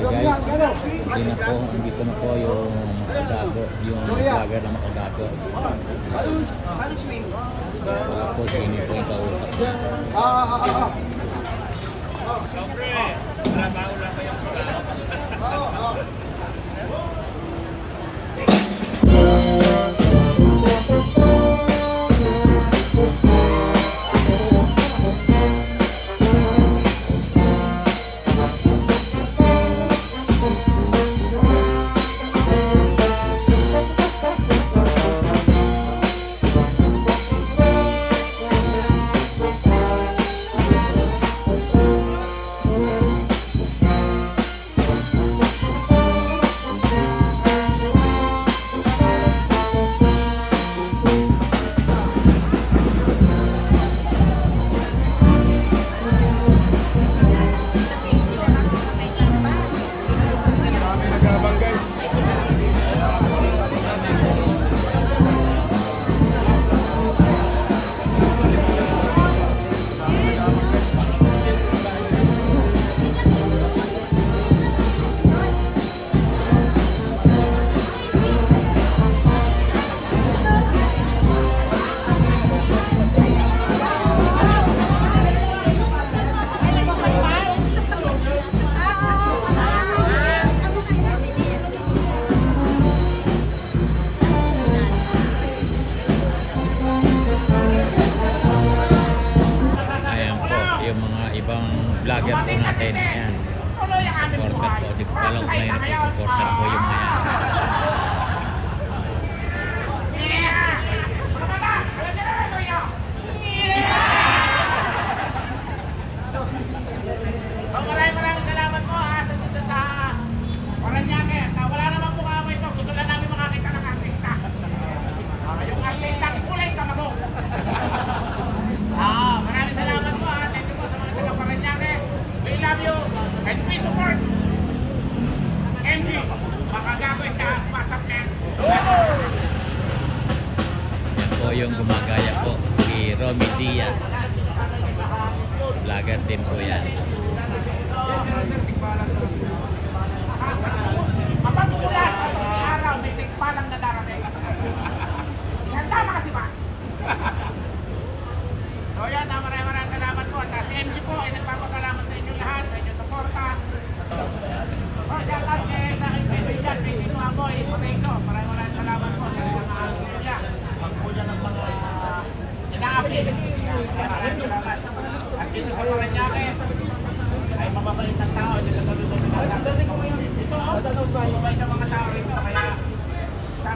guys, hindi ko na po yung makagago, yung vlogger na makagago. Wala po, hindi po yung kausap. Vlogger po natin, ayan, supporter po, di ko alam kung ngayon po supporter po yung mga maraming salamat po sa Paranaque. Wala naman po kaway ito, gusto lang namin makakita ng artista. Yung artista, kulay kamagong. Maraming salamat po, thank you po sa mga taga Paranaque. We love you and we support MD. Makagago ito, WhatsApp na. yan po yung gumagaya po si Romy Diaz, vlogger din po yan. Kapag ulat sa araw, may tigpalang na darating. Yan tama kasi ba? So yan, maraming salamat po. At si MG po ay nagpapasalamat sa inyo lahat, sa inyong suporta. Shout out kay sa aking kaibigan, kay Tino Amoy, Potato. Maraming salamat po sa mga niya. Pagpunya ng mga ina-update. Maraming salamat. At dito sa Paranaque, ay mababait ang tao. Ito, mababait ang mga tao rito.